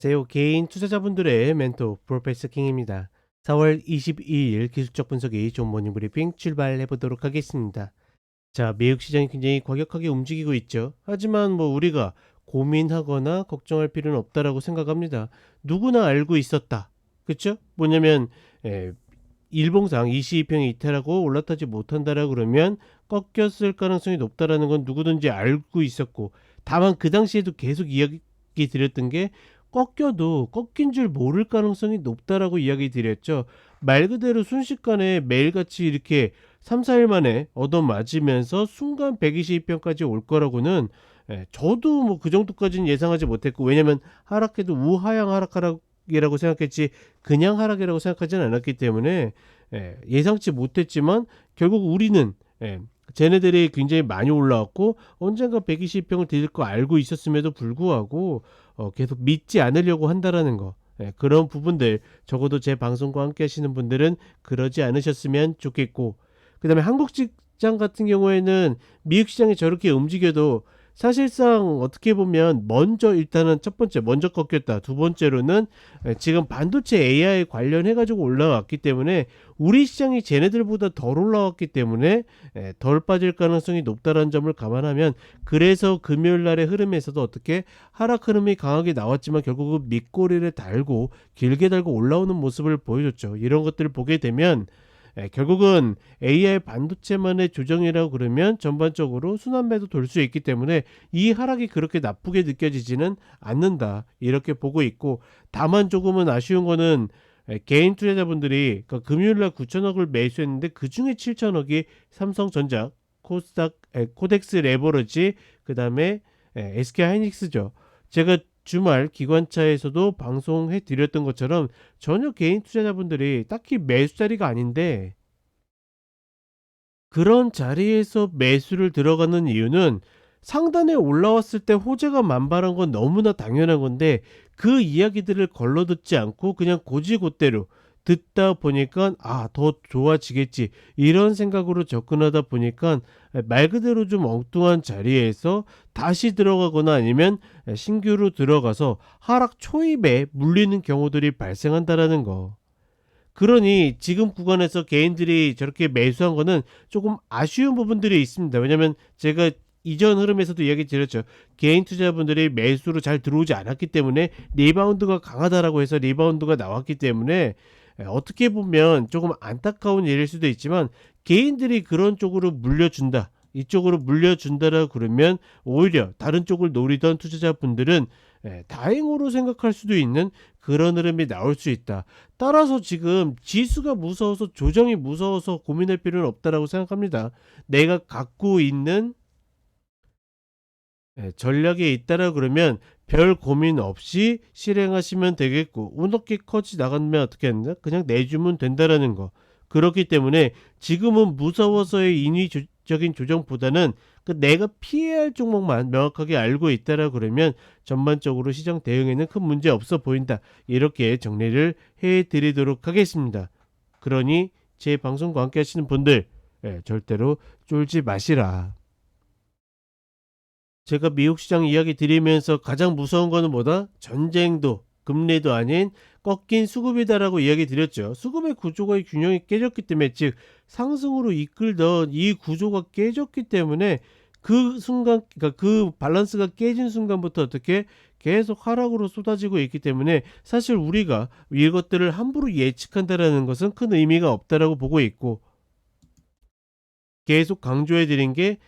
세요 개인 투자자분들의 멘토 프로페서 킹입니다. 4월 22일 기술적 분석이 존 모닝 브리핑 출발해 보도록 하겠습니다. 자, 미국 시장이 굉장히 과격하게 움직이고 있죠. 하지만 우리가 고민하거나 걱정할 필요는 없다라고 생각합니다. 누구나 알고 있었다. 그렇죠? 뭐냐면 에, 일봉상 22평이 이탈하고 올라타지 못한다라 그러면 꺾였을 가능성이 높다라는 건 누구든지 알고 있었고, 다만 그 당시에도 계속 이야기 드렸던 게 꺾여도 꺾인 줄 모를 가능성이 높다라고 이야기 드렸죠. 말 그대로 순식간에 매일같이 이렇게 3, 4일 만에 얻어맞으면서 순간 122평까지 올 거라고는 저도 그 정도까지는 예상하지 못했고, 왜냐면 하락해도 우하향 하락이라고 생각했지 그냥 하락이라고 생각하지는 않았기 때문에 예상치 못했지만 결국 우리는 쟤네들이 굉장히 많이 올라왔고 언젠가 120평을 디딜 거 알고 있었음에도 불구하고 계속 믿지 않으려고 한다라는 거, 그런 부분들 적어도 제 방송과 함께 하시는 분들은 그러지 않으셨으면 좋겠고, 그 다음에 한국 시장 같은 경우에는 미국 시장이 저렇게 움직여도 사실상 어떻게 보면 먼저 일단은 첫 번째 먼저 꺾였다, 두 번째로는 지금 반도체 AI 관련해 가지고 올라왔기 때문에 우리 시장이 쟤네들보다 덜 올라왔기 때문에 덜 빠질 가능성이 높다는 점을 감안하면, 그래서 금요일 날의 흐름에서도 어떻게 하락 흐름이 강하게 나왔지만 결국은 밑꼬리를 달고 길게 달고 올라오는 모습을 보여줬죠. 이런 것들을 보게 되면 결국은 AI 반도체만의 조정이라고 그러면 전반적으로 순환매도 돌 수 있기 때문에 이 하락이 그렇게 나쁘게 느껴지지는 않는다, 이렇게 보고 있고, 다만 조금은 아쉬운 거는 개인 투자자분들이 금요일날 9천억을 매수했는데 그 중에 7천억이 삼성전자, 코스닥, 코덱스 레버러지, 그 다음에 SK 하이닉스죠. 제가 주말 기관차에서도 방송해 드렸던 것처럼 전혀 개인 투자자분들이 딱히 매수 자리가 아닌데 그런 자리에서 매수를 들어가는 이유는 상단에 올라왔을 때 호재가 만발한 건 너무나 당연한 건데 그 이야기들을 걸러듣지 않고 그냥 고지고대로 듣다 보니까 더 좋아지겠지 이런 생각으로 접근하다 보니까 말 그대로 좀 엉뚱한 자리에서 다시 들어가거나 아니면 신규로 들어가서 하락 초입에 물리는 경우들이 발생한다라는 거. 그러니 지금 구간에서 개인들이 저렇게 매수한 거는 조금 아쉬운 부분들이 있습니다. 왜냐면 제가 이전 흐름에서도 이야기 드렸죠. 개인 투자분들이 매수로 잘 들어오지 않았기 때문에 리바운드가 강하다라고 해서 리바운드가 나왔기 때문에 어떻게 보면 조금 안타까운 일일 수도 있지만, 개인들이 그런 쪽으로 물려준다, 이쪽으로 물려준다라고 그러면 오히려 다른 쪽을 노리던 투자자분들은 다행으로 생각할 수도 있는 그런 흐름이 나올 수 있다. 따라서 지금 지수가 무서워서 조정이 무서워서 고민할 필요는 없다라고 생각합니다. 내가 갖고 있는 전략에 있다라 그러면 별 고민 없이 실행하시면 되겠고, 운없게 커지 나가면 어떻게 한다? 그냥 내주면 된다라는 거. 그렇기 때문에 지금은 무서워서의 인위적인 조정보다는 내가 피해야 할 종목만 명확하게 알고 있다라 그러면 전반적으로 시장 대응에는 큰 문제 없어 보인다, 이렇게 정리를 해드리도록 하겠습니다. 그러니 제 방송과 함께 하시는 분들 절대로 쫄지 마시라. 제가 미국 시장 이야기 드리면서 가장 무서운 거는 뭐다? 전쟁도 금리도 아닌 꺾인 수급이다라고 이야기 드렸죠. 수급의 구조가 균형이 깨졌기 때문에, 즉 상승으로 이끌던 이 구조가 깨졌기 때문에 그 순간, 그러니까 그 밸런스가 깨진 순간부터 어떻게 계속 하락으로 쏟아지고 있기 때문에 사실 우리가 이것들을 함부로 예측한다라는 것은 큰 의미가 없다라고 보고 있고, 계속 강조해 드린 게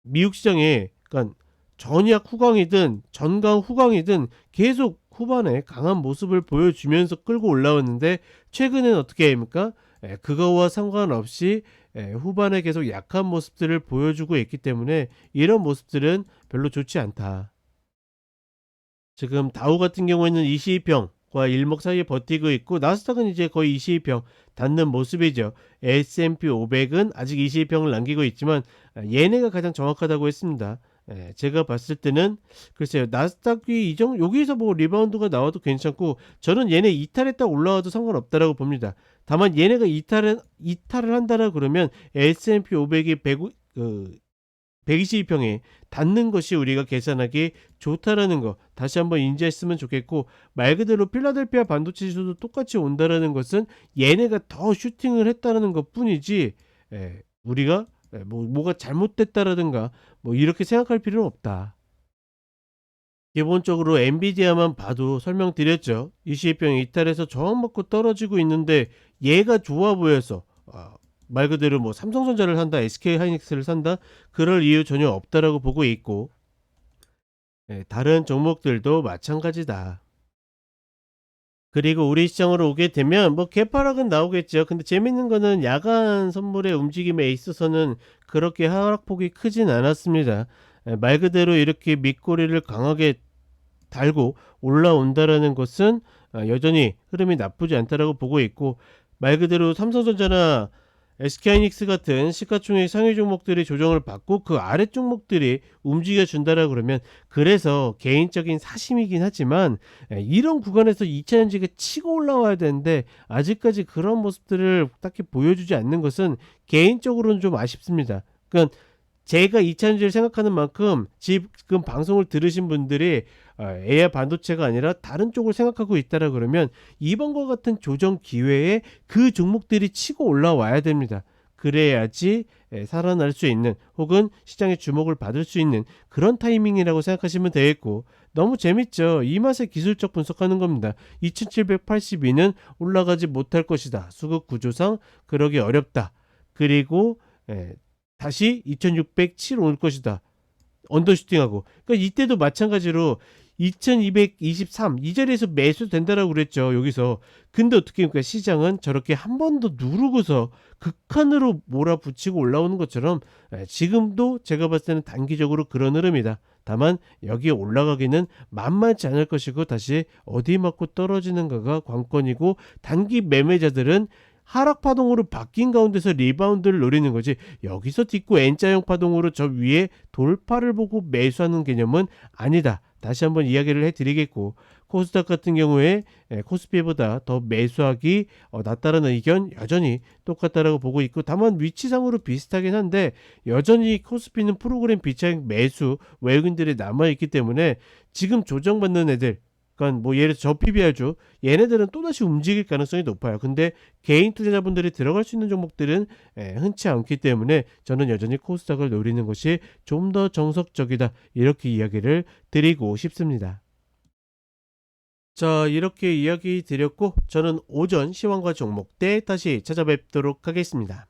미국 시장에, 그러니까 전약 후강이든 전강 후강이든 계속 후반에 강한 모습을 보여주면서 끌고 올라왔는데, 최근엔 어떻게 합니까? 그거와 상관없이 후반에 계속 약한 모습들을 보여주고 있기 때문에 이런 모습들은 별로 좋지 않다. 지금 다우 같은 경우에는 22평과 일목 사이에 버티고 있고, 나스닥은 이제 거의 22평 닿는 모습이죠. S&P 500은 아직 22평을 남기고 있지만 얘네가 가장 정확하다고 했습니다. 제가 봤을 때는 글쎄요, 나스닥이 여기서 리바운드가 나와도 괜찮고, 저는 얘네 이탈했다 올라와도 상관없다라고 봅니다. 다만 얘네가 이탈을 한다라 그러면 S&P 500이 122평에 닿는 것이 우리가 계산하기 좋다라는 거 다시 한번 인지했으면 좋겠고, 말 그대로 필라델피아 반도체 지수도 똑같이 온다라는 것은 얘네가 더 슈팅을 했다라는 것뿐이지, 우리가 뭐가 잘못됐다라든가 뭐 이렇게 생각할 필요는 없다. 기본적으로 엔비디아만 봐도 설명드렸죠. 22평 이탈해서 저항 먹고 떨어지고 있는데 얘가 좋아 보여서 말 그대로 뭐 삼성전자를 산다, SK하이닉스를 산다, 그럴 이유 전혀 없다라고 보고 있고, 다른 종목들도 마찬가지다. 그리고 우리 시장으로 오게 되면 뭐 개파락은 나오겠죠. 근데 재밌는 거는 야간 선물의 움직임에 있어서는 그렇게 하락폭이 크진 않았습니다. 말 그대로 이렇게 밑꼬리를 강하게 달고 올라온다라는 것은 여전히 흐름이 나쁘지 않다라고 보고 있고, 말 그대로 삼성전자나 SK하이닉스 같은 시가총액 상위 종목들이 조정을 받고 그 아래 종목들이 움직여 준다라 그러면, 그래서 개인적인 사심이긴 하지만 이런 구간에서 2차전지가 치고 올라와야 되는데 아직까지 그런 모습들을 딱히 보여주지 않는 것은 개인적으로는 좀 아쉽습니다. 그러니까 제가 2차전지를 생각하는 만큼 지금 방송을 들으신 분들이 AI 반도체가 아니라 다른 쪽을 생각하고 있다라 그러면 이번과 같은 조정 기회에 그 종목들이 치고 올라와야 됩니다. 그래야지 살아날 수 있는, 혹은 시장의 주목을 받을 수 있는 그런 타이밍이라고 생각하시면 되겠고, 너무 재밌죠. 이 맛에 기술적 분석하는 겁니다. 2782는 올라가지 못할 것이다. 수급 구조상 그러기 어렵다. 그리고 다시 2607 올 것이다. 언더슈팅하고. 그러니까 이때도 마찬가지로 2223 이 자리에서 매수된다라고 그랬죠. 여기서. 근데 어떻게 합니까? 시장은 저렇게 한 번 더 누르고서 극한으로 몰아붙이고 올라오는 것처럼 지금도 제가 봤을 때는 단기적으로 그런 흐름이다. 다만 여기에 올라가기는 만만치 않을 것이고, 다시 어디 맞고 떨어지는가가 관건이고, 단기 매매자들은 하락 파동으로 바뀐 가운데서 리바운드를 노리는 거지, 여기서 딛고 N자형 파동으로 저 위에 돌파를 보고 매수하는 개념은 아니다. 다시 한번 이야기를 해드리겠고, 코스닥 같은 경우에 코스피보다 더 매수하기 낫다라는 의견 여전히 똑같다라고 보고 있고, 다만 위치상으로 비슷하긴 한데 여전히 코스피는 프로그램 비차익 매수 외국인들이 남아있기 때문에 지금 조정받는 애들, 그러니까 뭐 예를 들어 저 PBR죠. 얘네들은 또다시 움직일 가능성이 높아요. 근데 개인 투자자분들이 들어갈 수 있는 종목들은 흔치 않기 때문에 저는 여전히 코스닥을 노리는 것이 좀 더 정석적이다, 이렇게 이야기를 드리고 싶습니다. 자, 이렇게 이야기 드렸고, 저는 오전 시황과 종목대 다시 찾아뵙도록 하겠습니다.